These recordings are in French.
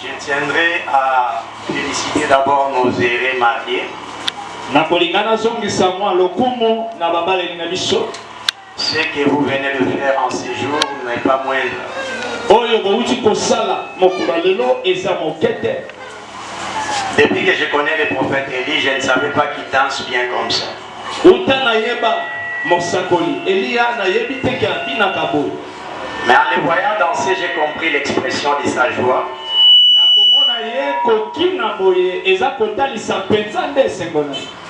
Je tiendrai à féliciter d'abord nos heureux mariés. Ce que vous venez de faire en ces jours n'est pas moindre. Depuis que je connais le prophète Élie, je ne savais pas qu'il danse bien comme ça. Mais en le voyant danser, j'ai compris l'expression de sa joie.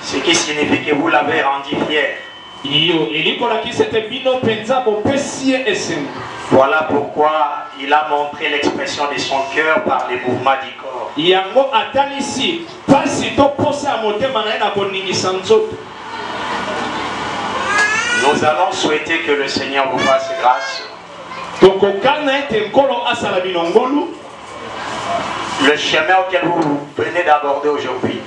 Ce qui signifie que vous l'avez rendu fier. Voilà pourquoi il a montré l'expression de son cœur par les mouvements du corps. Nous allons souhaiter que le Seigneur vous fasse grâce. Le chemin auquel vous venez d'aborder aujourd'hui,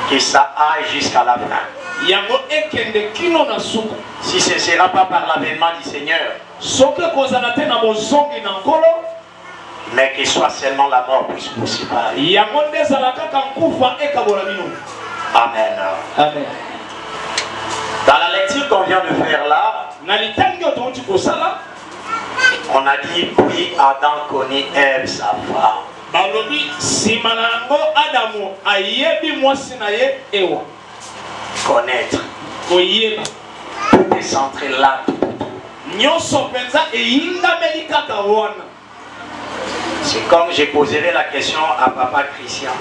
que ça aille jusqu'à la fin. Si ce ne sera pas par l'avènement du Seigneur, mais que soit seulement la mort puisse vous séparer. Amen. Amen. Dans la lecture qu'on vient de faire là, on a dit puis Adam connaît Ève sa femme. Connaître. Tout est centré là. C'est comme je poserai la question à Papa Christian.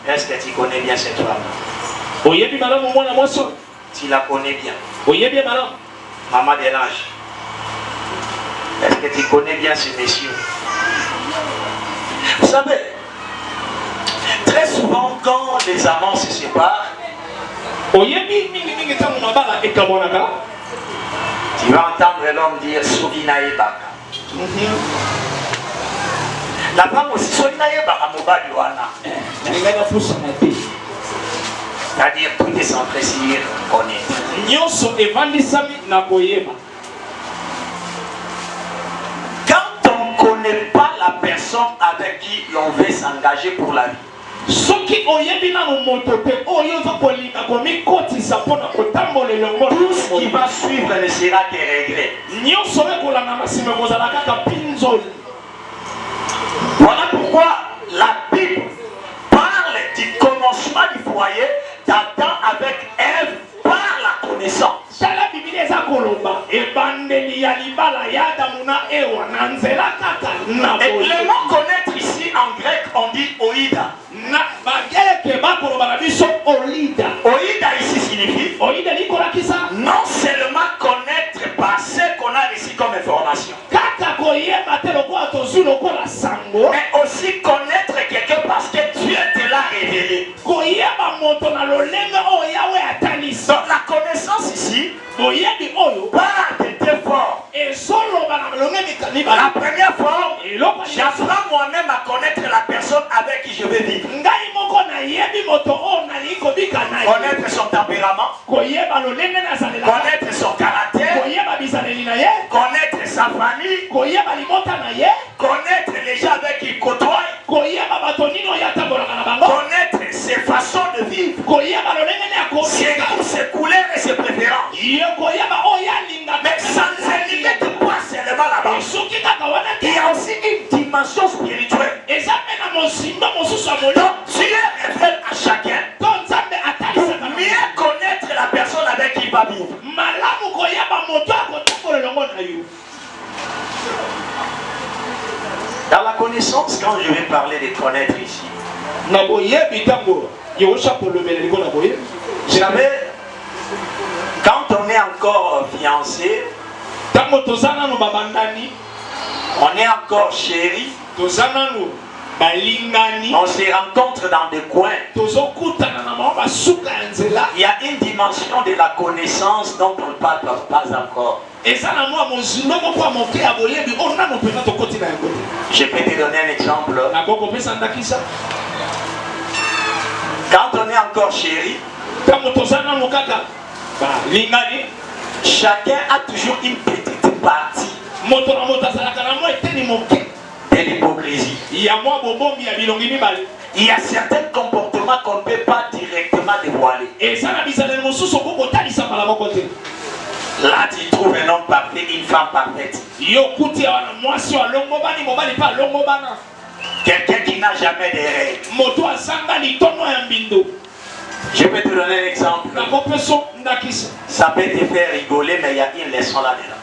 Est-ce que tu connais bien cette femme? Tu la connais bien. Maman Delange. Est-ce que tu connais bien ce monsieur? Vous savez, très souvent quand les amants se séparent, tu vas entendre l'homme dire Souginae Baka. La femme aussi, Souginae Baka Mobali Wana. C'est-à-dire tout est centré sur connaître. Quand on ne connaît pas la personne avec qui l'on veut s'engager pour la vie, tout ce qui va suivre ne sera que regret. Voilà pourquoi la Bible parle du commencement du foyer d'Adam avec Ève par la connaissance. Et le mot connaître ici en grec on dit oïda. Oïda ici signifie non seulement connaître par ce qu'on a reçu comme information, mais aussi connaître quelqu'un parce que Dieu te l'a révélé. Donc la connaissance ici part de deux formes. La première forme, j'apprends moi-même à connaître la personne avec qui je vais vivre. Connaître son tempérament, connaître son caractère, connaître sa famille, connaître les gens avec qui il côtoie, connaître ses façons de vivre, ses couleurs et ses préférences. Mais ça ne se limite pas seulement là-bas. Il y a aussi une dimension spirituelle. Donc Dieu révèle à chacun pour mieux connaître la personne avec qui il va vivre. Dans la connaissance, quand je vais parler de connaître ici, vous savez, quand on est encore fiancé, on est encore chéri, on se rencontre dans des coins. Il y a une dimension de la connaissance dont on ne parle pas encore. Je peux te donner un exemple. Quand on est encore chéri, Chacun a toujours une petite partie de l'hypocrisie. Il y a certains comportements qu'on ne peut pas directement dévoiler. Là, tu trouves un homme parfait, une femme parfaite. Quelqu'un qui n'a jamais de règles. Je peux te donner un exemple. Ça peut te faire rigoler, mais il y a une leçon là-dedans.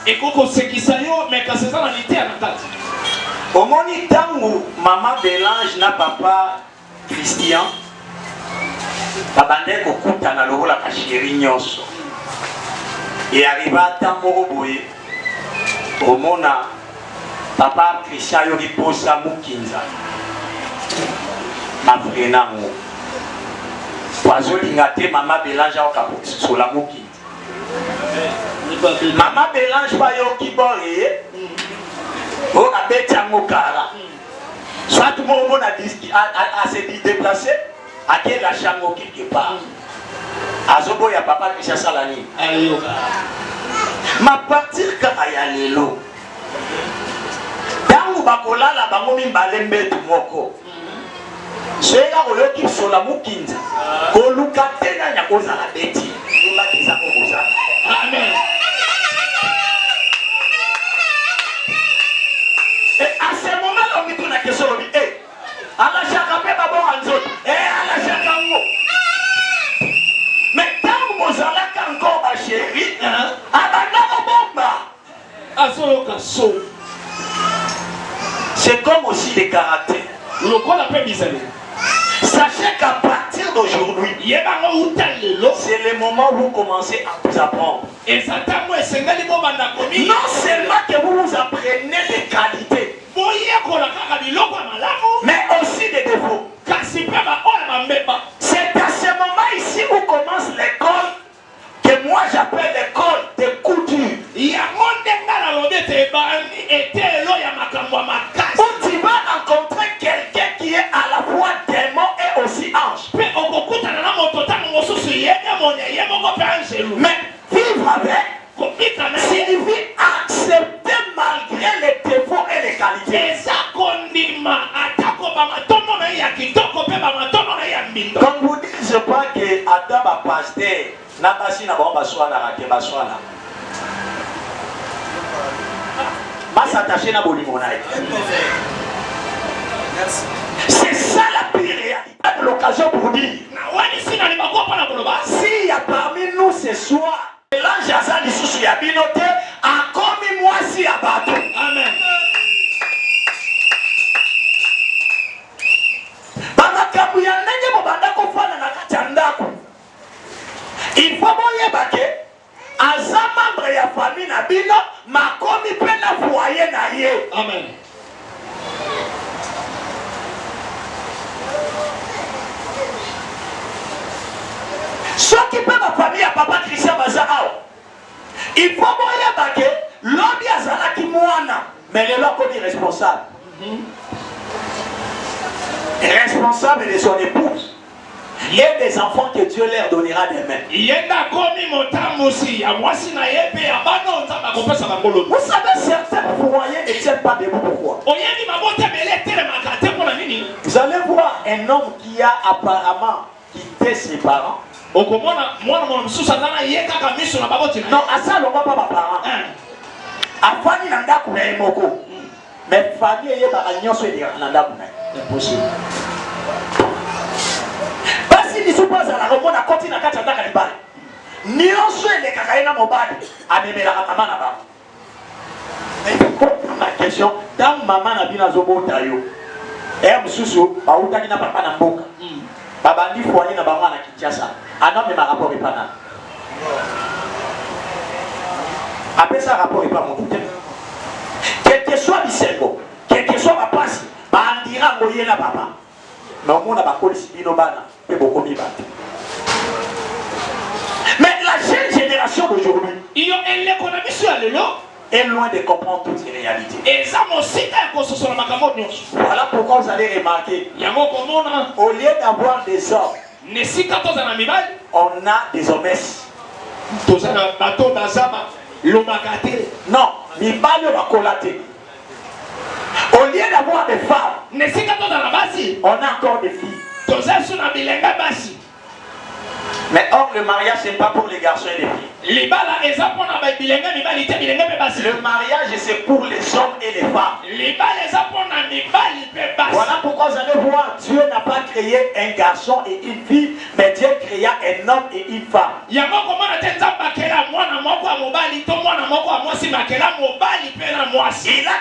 Au moment où maman Bélange n'a papa Christian, babande kokuta na lobola ka chéri nyonso. Et arriva tant moroboye. Au mona papa Christian yoki posa mukinza. Ma frenango. Wazolinga te maman Bélange au kapo sur la mukinza. Maman Bélange pa yoki boré. Oh, à Betangokara. Soit tout le monde a se déplacé, à quel la chambre quelque part. Azobo ya papa Christian Salani. Ma partir quand il y a l'élo. Dans le bakola la bango mimbalembe tout moko. C'est là où l'équipe sur la moukinza. Koluka tena nyakoza la beti. Lula kiza kokoza. Amen. Et à ce moment-là, on me tourne la question, on me dit, hé, à la chaka pe babo anzot, hé, à la chaka mo. Mais tant que vous allez encore ma chérie, à la bomba. C'est comme aussi les caractères. Sachez qu'à partir d'aujourd'hui, c'est le moment où vous commencez à vous apprendre. Non seulement que vous vous apprenez des qualités, mais aussi des défauts. C'est à ce moment ici où commence l'école, que moi j'appelle l'école de couture. Où tu vas rencontrer quelqu'un qui est à la fois démon et aussi ange. Mais vivre avec signifie accepter malgré les défauts et les qualités. Comme vous dites, je crois que Adam a pasteur, n'a pas si n'a pas besoin d'arrêter besoin là. Ma s'attacher na bolimonaï. C'est ça la pire réalité. L'occasion pour dire. S'il y a parmi nous ce soir, l'ange Azali sous Yabinote a commis moi si à bateau. Amen. Il faut que Aza membre de la famille Nabino m'a commis plein de foyer naïe. Amen. Ce qui peut ma famille à papa Christian Bazarao. Il faut que l'homme Yazala qui moana, mais le loi comme responsable. Responsable de son épouse. Il y a des enfants que Dieu leur donnera demain. Vous savez, certains foyers ne tiennent pas debout. Pourquoi? Vous allez voir un homme qui a apparemment quitté ses parents. Non, à ça, on ne voit pas mes parents. À famille, on a beaucoup. Mais famille, il y a des gens qui ont impossible. Si nous sommes à la remode à continuer à faire des balles, nous sommes les cacaïna mobile à mener la maman là-bas. Ma question, tant maman n'a bien azobo tayo, et Moussou, Baouta qui n'a pas de boca, Babandi foyer n'a pas de Kinshasa, un homme ma rapport est pas là. Après ça, rapport est pas mon tout. Quel que soit le cerveau, quel que soit ma place, Bandira moyen la papa. Mais au monde a pas de bana. Mais la jeune génération d'aujourd'hui est loin de comprendre toutes ces réalités. Voilà pourquoi vous allez remarquer, au lieu d'avoir des hommes, on a des hommes. Non, mibali bakolate. Au lieu d'avoir des femmes, on a encore des filles. Mais or, le mariage, ce n'est pas pour les garçons et les filles. Le mariage, c'est pour les hommes et les femmes. Voilà pourquoi vous allez voir, Dieu n'a pas créé un garçon et une fille, mais Dieu créa un homme et une femme. Il a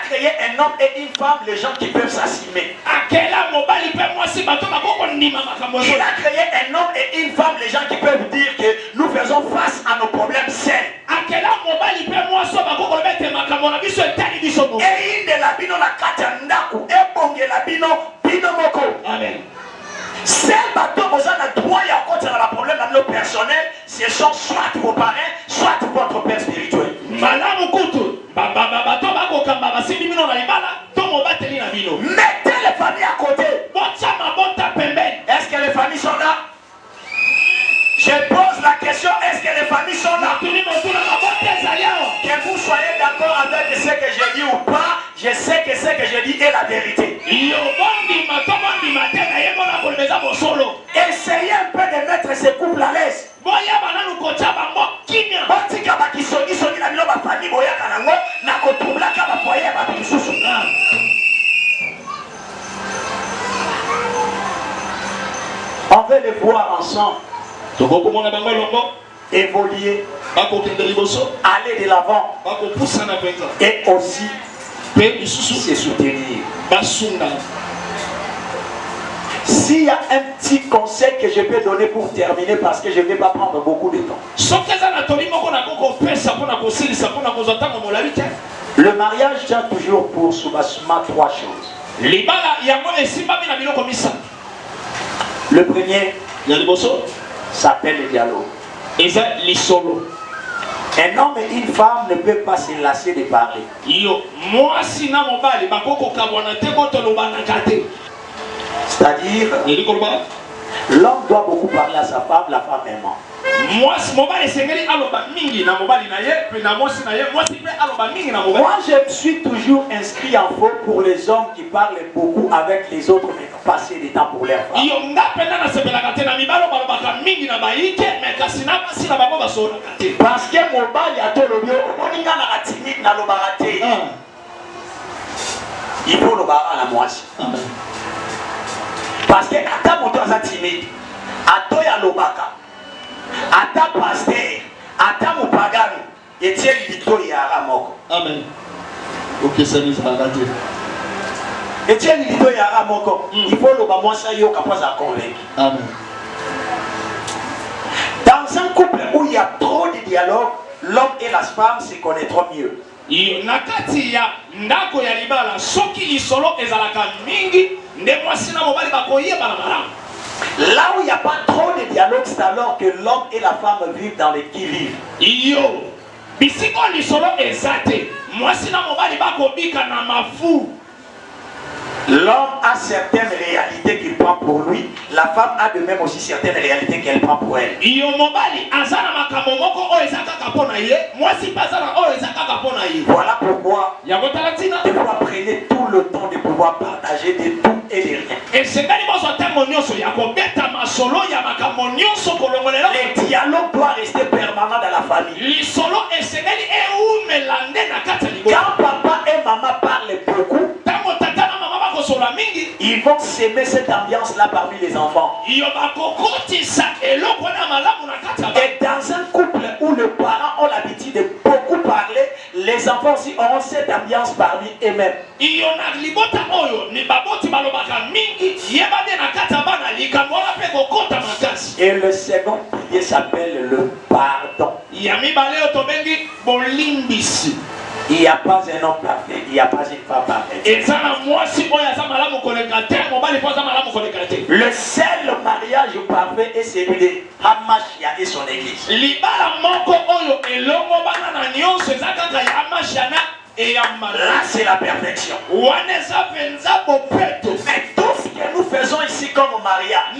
créé un homme et une femme, les gens qui peuvent s'assimer. Il a créé un homme et une femme, les gens qui peuvent dire que nous faisons face à nos problèmes seuls. Et il de la bino la katandaku et bonge la bino moko. Amen. Ces bateaux vous avez le droit à côté de la problème à nos personnels, ce sont soit vos parents, soit votre père spirituel. Mettez les familles à côté. Est-ce que les familles sont là? Je pose la question, est-ce que les familles sont là? Que vous soyez d'accord avec ce que je dis ou pas, je sais que ce que je dis est la vérité. Essayez un peu de mettre ces couples à l'aise. On veut les voir ensemble. Évoluer, aller de l'avant et aussi se soutenir. S'il y a un petit conseil que je peux donner pour terminer, parce que je ne vais pas prendre beaucoup de temps. Le mariage tient toujours pour Soubasuma 3 choses. Le premier s'appelle le dialogue. Un homme et une femme ne peuvent pas se lasser de parler. C'est-à-dire, l'homme doit beaucoup parler à sa femme, la femme aimant. Moi je me suis toujours inscrit en faux pour les hommes qui parlent beaucoup avec les autres mais passer du temps pour leur femme. Parce que mobali a tolobio omoninga na timide na lobarate. Il faut le bar à la moitié. Parce que ata moto aza timide, atoya lobaka, ata pasteur, ata mopagano, etieli lito ya moko. Amen. Ok, ça nous a raté. Etieli lito ya moko. Il faut le bar moitié yo capable à convaincre. Amen. Dans un couple où il y a trop de dialogue, l'homme et la femme se connaîtront mieux. Là où il n'y a pas trop de dialogue, c'est alors que l'homme et la femme vivent dans les qui-vivent. L'homme a certaines réalités qu'il prend pour lui. La femme a de même aussi certaines réalités qu'elle prend pour elle. Voilà pourquoi il faut prenez tout le temps de pouvoir partager de tout et de rien. Le dialogue doit rester permanent dans la famille. Quand papa et maman parlent beaucoup, ils vont s'aimer cette ambiance-là parmi les enfants. Et dans un couple où les parents ont l'habitude de beaucoup parler, les enfants aussi auront cette ambiance parmi eux-mêmes. Et le second pilier s'appelle le pardon. Il n'y a pas un homme parfait, il n'y a pas une femme parfaite. Le seul mariage parfait est celui de Hamashia et son église. Là, c'est la perfection. Mais tout ce que nous faisons ici comme au mariage,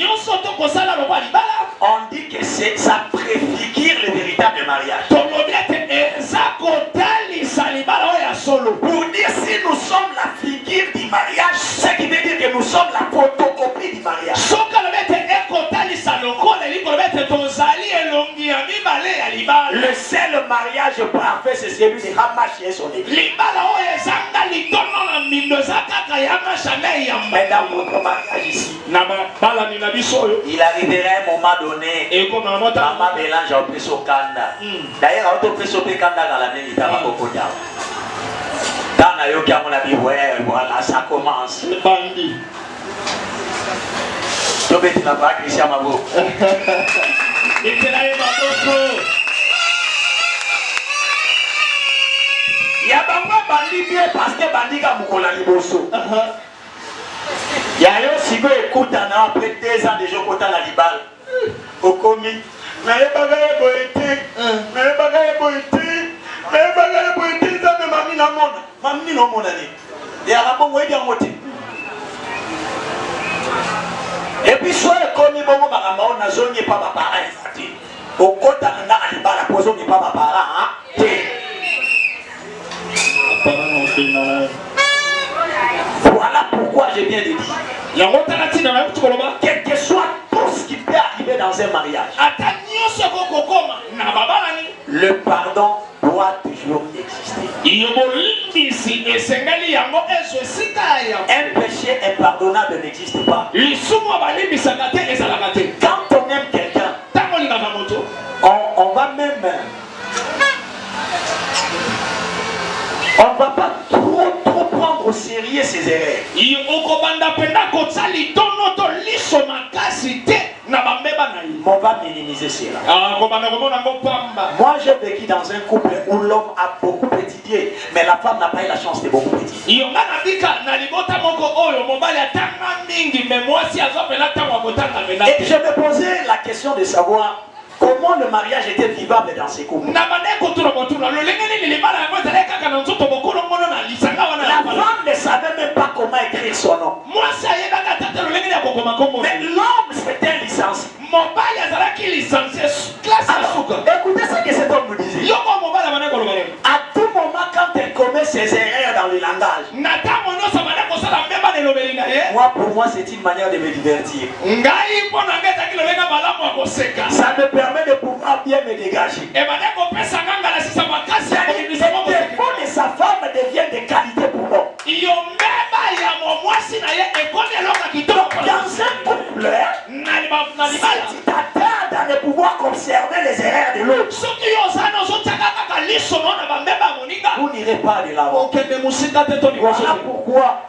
on dit que ça préfigure les vérités. véritable mariage. Pour dire si nous sommes la figure du mariage, ce qui veut dire que nous sommes la photocopie du mariage. Le seul mariage parfait, c'est celui de Hamash et son église. Mais dans votre mariage ici, il arriverait un moment donné, maman mélange au peso kanda. D'ailleurs, au peso kanda dans la même état, dans la yoga, on a dit, ouais, voilà, ça commence. Tu veux dire, pas Christian Mabo. Il y a pas bandi bien parce que bandi a moukola liboso. Il y a eu si vous écoutez après 2 ans déjà côté la libal. Au commis. Mais bagaille boité. Mais bagaille boité. Mais bagaille boité ça me mami na monde. Mami no monde ani. Et à bon ouais bien moté. Et puis soit commis bon bakamba on a zone pas papa infati. Au côté na libal la poso ni pas papa hein. Voilà pourquoi je viens de dire. Quel que soit tout ce qui peut arriver dans un mariage, le pardon doit toujours exister. Un péché impardonnable n'existe pas. Quand on aime quelqu'un, on va même... On ne va pas trop prendre au sérieux ses erreurs. On va minimiser cela. Moi j'ai vécu dans un couple où l'homme a beaucoup étudié, mais la femme n'a pas eu la chance de beaucoup étudier. Et je me posais la question de savoir comment le mariage était vivable dans ces couples. La femme ne savait même pas comment écrire son nom. Mais l'homme c'était licencié. Alors, écoutez ce que cet homme nous disait. À tout moment quand elle commet ses erreurs dans le langage, moi pour moi c'est une manière de me divertir. Ça me permet de pouvoir bien me dégager. Les défauts de sa femme deviennent des qualités pour moi. Dans un couple, si tu t'attardes à ne pouvoir observer les erreurs de l'autre, vous n'irez pas de l'avant. Voilà pourquoi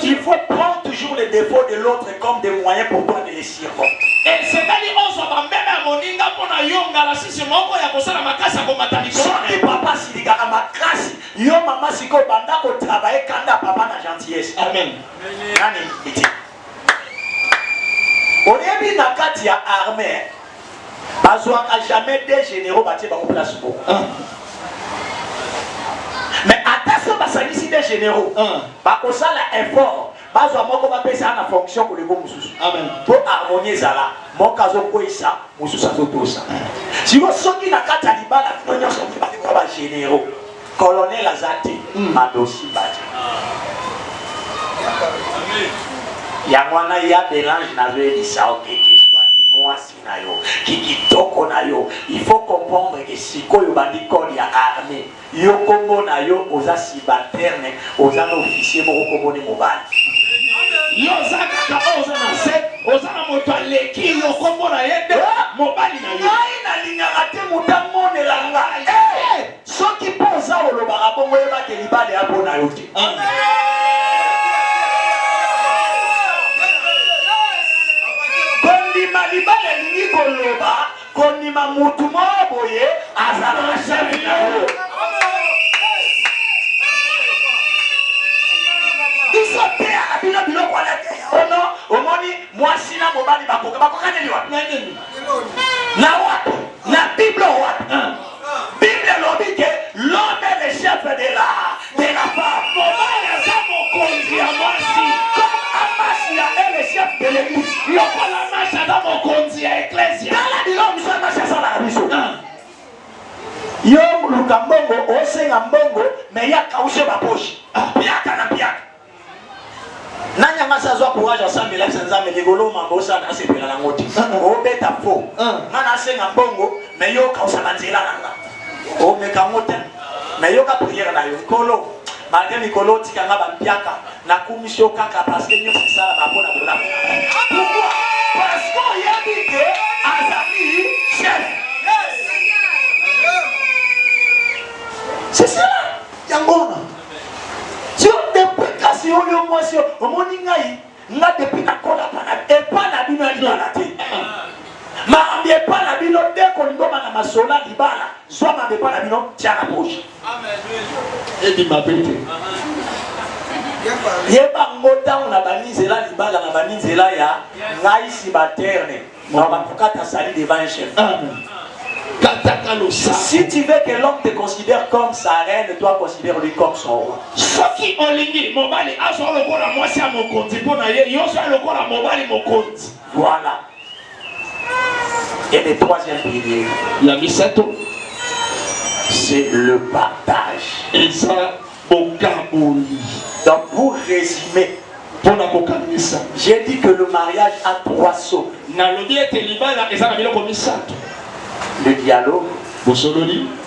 il faut prendre toujours les défauts de l'autre comme des moyens pour toi de les circoncer. Soki papa silika na makasi, yo mama siko banda ko travailler kanda papa na gentillesse. Amen. Nani iti. Oyebi na kati ya armée, bazwaka jamais des généraux batie ba place bo. Mais attention basalisi des généraux. Ba kosala effort. Bazwa moko ba pesa na fonction ko lebo mususu. Amen. Pour harmonier zala, moka zo koisa, mususu zo tosa. Si vous soki na kati ya libala nyonyo soki ba ko ba généraux. Colonel Azati, Madosi Bati. Yangwana ya mélange na veut dire ça ok que soit qui moi sinayo, qui toko na yo. Il faut comprendre que si ko yo bandi ko ya armée, yo kombo na yo oza subalterne, oza na officier moko kombo ni mobali. Yo zaka oza na set, oza na moto aleki yo kombo na yende mobali na yo. Na linga ate mutambo ne langa. Soki poza oloba bongo yeba ke libale abona yo te. Kondima libale lingi koloba, kondima mutu moboye azala chef na yo. Isote abino biloko ala te. Ono omoni mwasi na mobali bakoka bakokane liwa. Na wapi? Na Bible wapi? Bible lobi que l'homme est le chef de la femme. Mobali aza mokonzi ya mwasi. Comme Amasia est le chef de l'église. Lokola Amasia aza mokonzi ya ecclesia. Dans la bilan, nous sommes Amasia sans la biso. luka mbongo osenga mbongo mais ya kaushe ba poche piaka na piaka nanya ngasa zo courage ensemble la sanzambe ligolo mambosa na sepela na ngoti o beta fo ngana senga mbongo mais yo kausa banzela nanga o meka ngota mais yo ka prière na yo kolo malgré mikolo tikanga ba piaka na kumisho kaka parce que nyosi sala ba pona bola pourquoi parce qu'on y a dit que Azami chef c'est ça yangona si on depuis kasi on le moi si on moni ngai nga depuis na kola pana e pana bino libala te ma ambie pana bino de ko ndoma na masola libala soit ma be pana bino tia na poche amen et dit ma bête yeba ngota na banizela libala na banizela ya ngai si baterne na bakukata sali devant un chef amen. Si tu veux que l'homme te considère comme sa reine, toi considère-lui comme son roi. Voilà. Et le troisième pilier, c'est le partage. Donc pour résumer, j'ai dit que le mariage a 3 sauts. Le dialogue,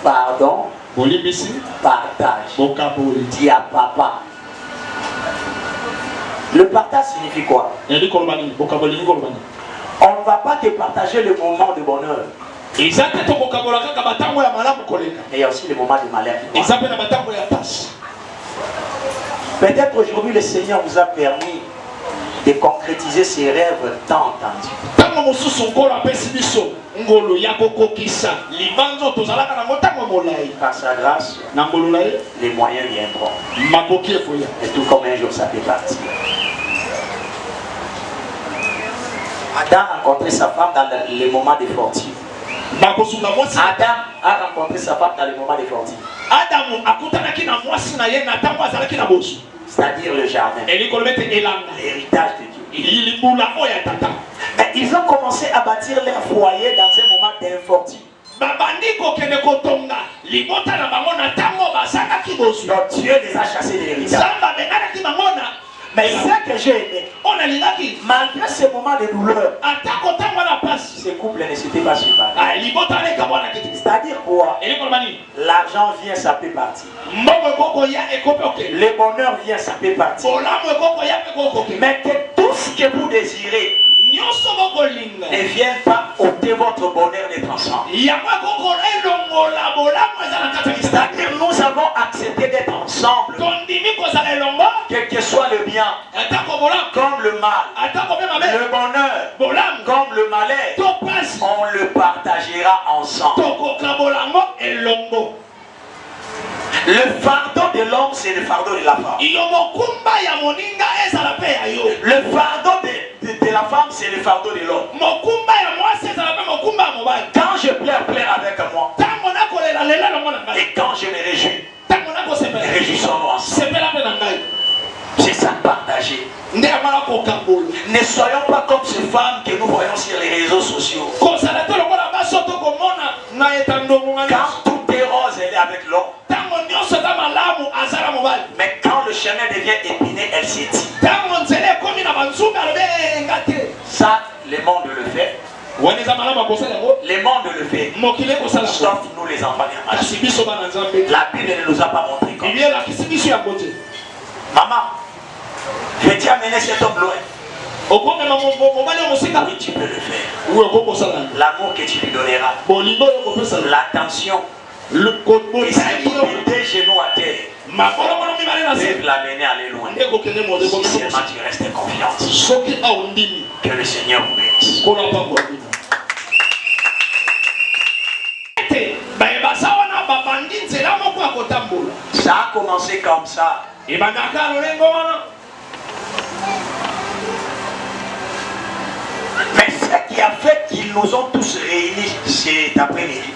pardon, partage. Dis à papa. Le partage signifie quoi? On ne va pas te partager le moment de bonheur. Et il y a aussi le moment de malheur. Peut-être aujourd'hui le Seigneur vous a permis de concrétiser ses rêves tant entendus. Par sa grâce, les moyens viendront. Et tout comme un jour ça peut partir. Adam a rencontré sa femme dans les moments de fortune. Adam a rencontré sa femme dans les moments de fortune. C'est-à-dire le jardin, l'héritage de Dieu. Mais ils ont commencé à bâtir leur foyer dans un moment d'infortune. Donc Dieu les a chassés de l'héritage. Mais ce que j'ai aimé, malgré ce moment de douleur, ce couple ne s'était pas séparé. C'est-à-dire quoi? L'argent vient, ça peut partir. Le bonheur vient, ça peut partir. Mais que tout ce que vous désirez ne vienne pas ôter votre bonheur d'être ensemble. C'est-à-dire nous avons accepté d'être ensemble. Quel que soit le bien comme le mal, le bonheur comme le malheur, on le partagera ensemble. Le fardeau de l'homme, c'est le fardeau de la femme. Le fardeau de la femme, c'est le fardeau de l'homme. Quand je pleure, pleure avec moi. Et quand je me réjouis, réjouissons-nous ensemble. C'est ça, partager. Ne soyons pas comme ces femmes que nous voyons sur les réseaux sociaux. Quand tout est rose, elle est avec l'homme. Mais quand le chemin devient épineux, elle s'étire. Ça, le monde le fait. Le monde le fait. Sauf nous les enfants. La Bible ne nous a pas montré comme ça. Maman, je t'ai amené cet homme loin. Oui, tu peux le faire. L'amour que tu lui donneras, l'attention, et si vous mettez des genoux à terre, peut l'amener à aller loin. Si seulement tu restes confiante, que le Seigneur vous bénisse. Ça a commencé comme ça. Mais ce qui a fait qu'ils nous ont tous réunis cet après-midi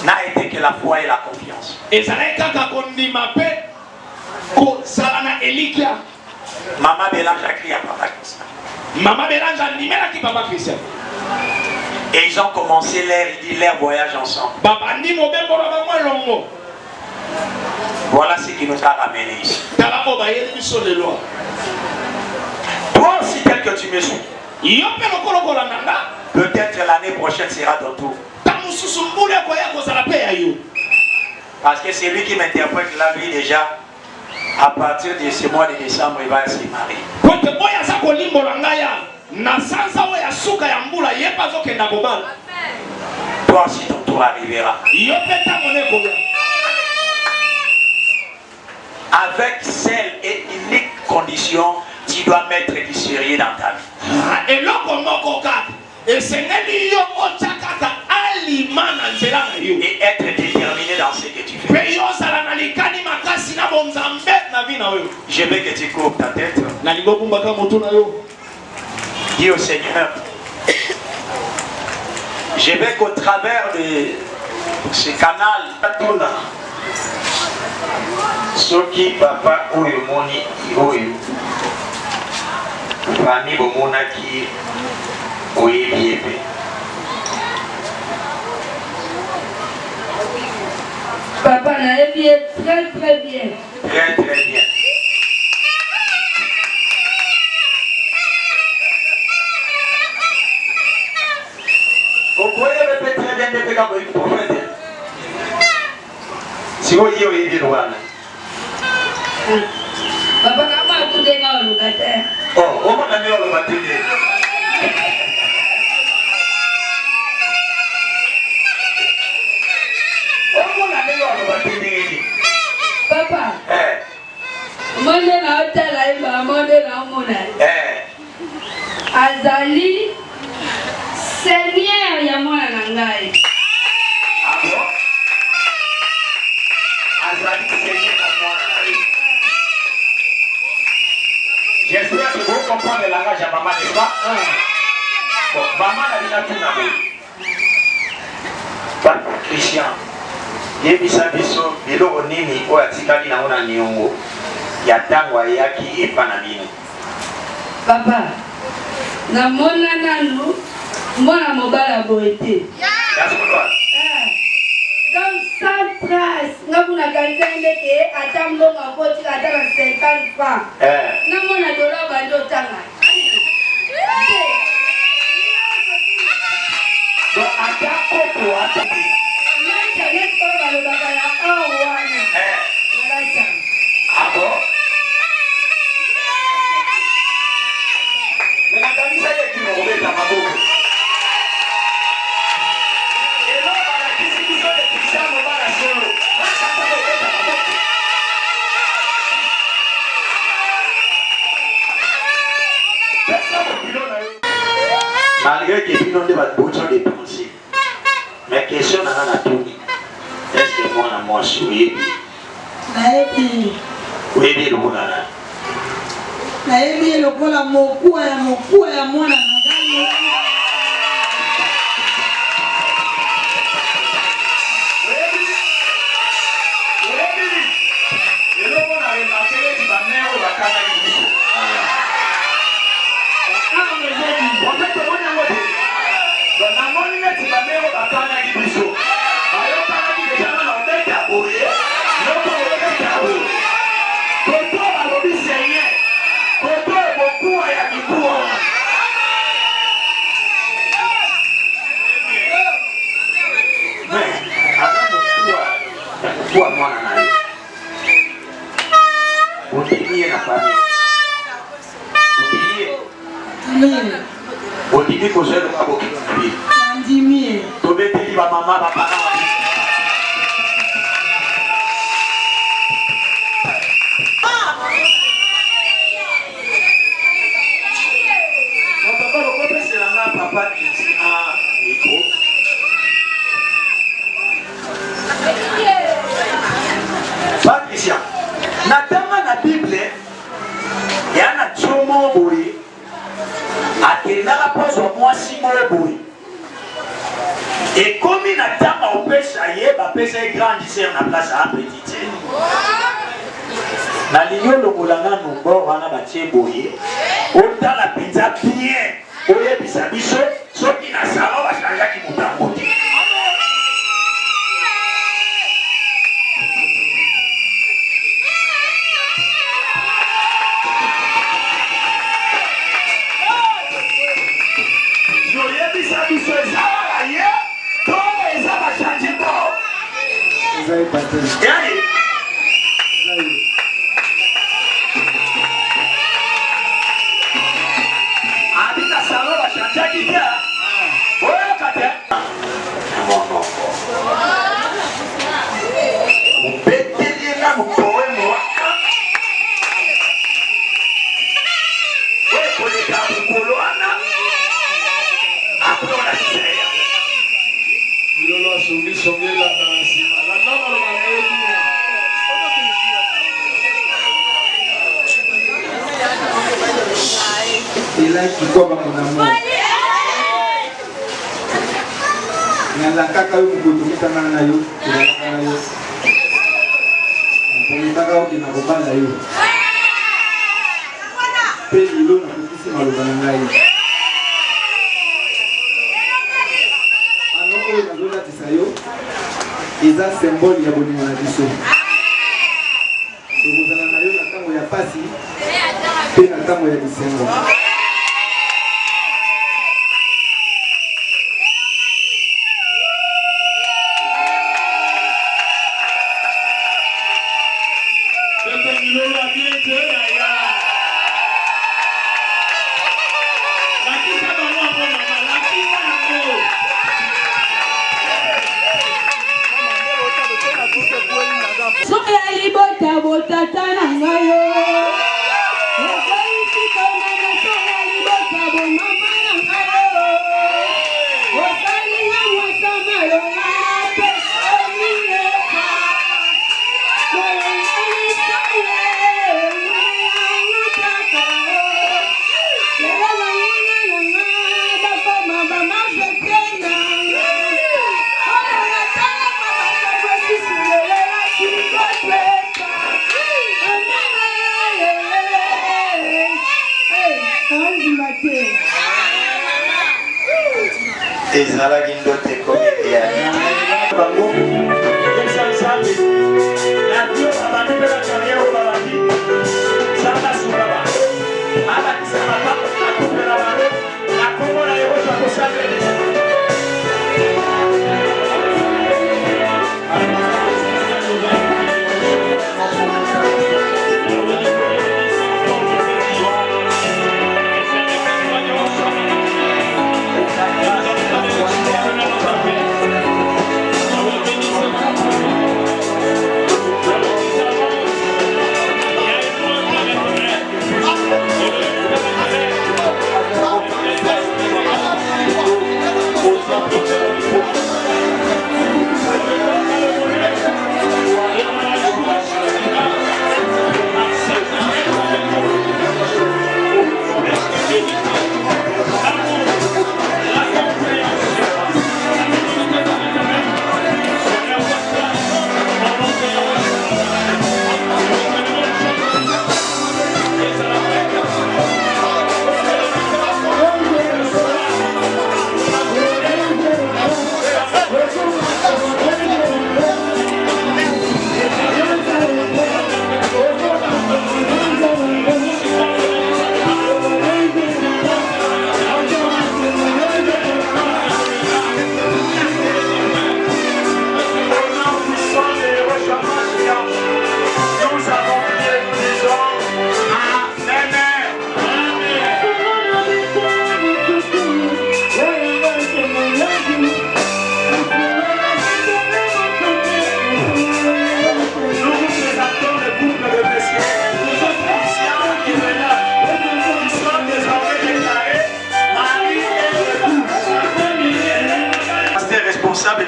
n'a été que la foi et la confiance. Maman Bélange a crié à Papa Christian. Et ils ont commencé leur voyage ensemble. Voilà ce qui nous a ramenés ici. Toi aussi, tel que tu me suis, peut-être l'année prochaine sera ton tour. Parce que c'est lui qui m'interprète la vie déjà. À partir de ce mois de décembre, il va se marier. Toi aussi, ton tour arrivera. Avec celle et unique condition, tu dois mettre du sérieux dans ta vie. Et être déterminé dans ce que tu fais. Je veux que tu coupes ta tête. Dis au Seigneur, je veux qu'au travers de ce canal, ce qui papa ou moni Fani Bomonaki, oui, bien. Papa n'a bien, très très bien. Très très bien. Vous pouvez répéter très bien depuis quand vous pouvez. Si vous y avez dit loin. Papa, comment vous démarrez le matin? Oh, on va aller au matin. Papa, moi je n'ai pas Azali, Seigneur, il y a moi nangai. Ah bon? Azali, Seigneur, moi nangai. J'espère que vous comprenez le langage à maman, n'est-ce pas? Bon, maman a déjà tout d'abord. Christian. Yebisa biso biloko nini oyo atikali nango na niongo ya ntango ayaki epa na bino. Papa, namona nanu mwana mobala boye te. Donc sans trace, namona kanzende ke ata mbongo akoti ata na 50 francs. Namona dola bandi otanga. Donc ata kopo ata ah bon? Mais la camisa est qui me remet dans ma bouche. Et là, on a la distribution de Christian Mobala solo. Malgré que nous avons des bouchons de pensée, mais question n'a rien à tout. Est-ce que moi je suis oui, le bonheur. Le bonheur, mon cou et moi. Et comme il attend au péché, il est grandisseur na place à petit. Na ligne le moulanga numbo wana batie boye. Autant la pizza bien. Oye bisabiso, so qui na salon va changer pasteur. Habita salon la chantier qui vient. Oh, Katia. Vous pétez là, vous pouvez moi. Oui, pour les gars, vous coloana. Après, on a dit. Lolo songi songi la danse. La nana la Il a qui quoi mon amour. Nyala kaka yo mukutumika na yo, kulala na yo. Mpomita ka okina kobala yo. Pe lilo na kutisi maloba na ngai. Ano oyo nazolatisa yo eza symbole ya bolingo na biso. Tokozala na yo na ntango ya pasi mpe na ntango ya bisengo. ezalaki ndoto ekomete ya bango eza nzambe na dio babandi mpe na kariere oyo babandi nzambe asunga bango abakisa makambo na kopela bango na kombo na ye oyo akosambele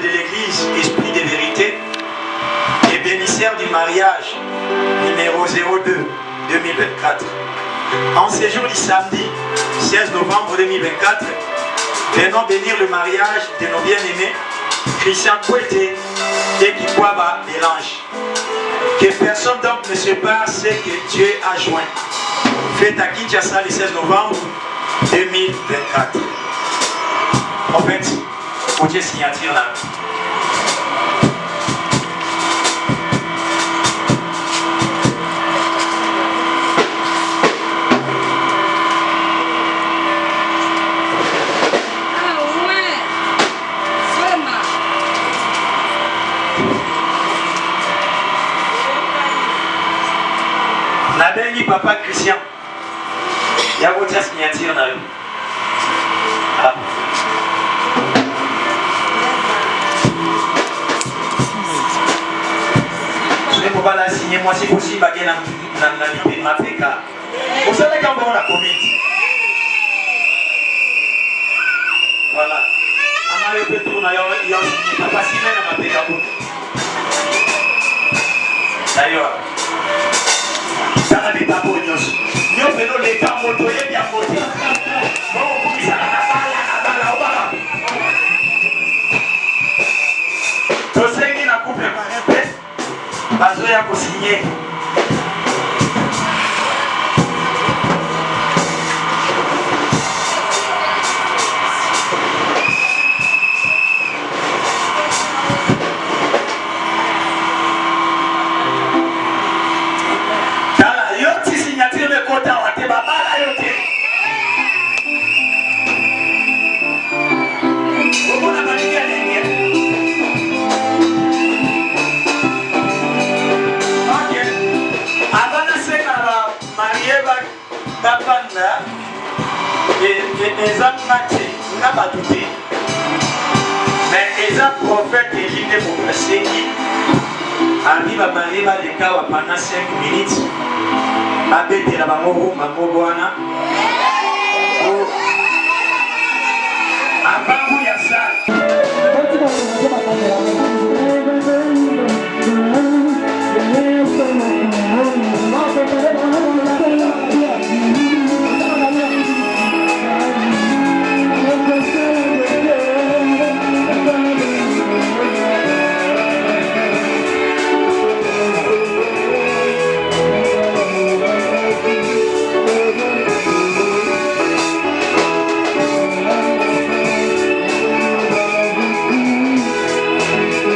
de l'église Esprit de Vérité et bénisseur du mariage numéro 02 2024. En ce jour du samedi 16 novembre 2024, venons bénir le mariage de nos bien-aimés Christian Kouete et Kikwaba Mélange. Que personne donc ne sépare ce que Dieu a joint. Fête à Kinshasa le 16 novembre 2024. En fait, pour Dieu signature là. On va la signer, moi c'est possible, à gagner dans l'Afrique. Vous savez quand on a commis. Voilà. On a eu peu tourner, il y a un pas si bien dans ma pays. D'ailleurs, ça n'a pas pour nous. Nous faisons les temps motoyés bien motés. Bon, vous ça la balle, tout ce qui n'a coupé par un bazoya kusigner tala yote signature de kota wate babala yote Omona balikia lenye Bapanda eza ngati na batuti mais eza prophète elinde mokasengi ami bamarieba leka wa pendant 5 minutes abetela bango bango bwana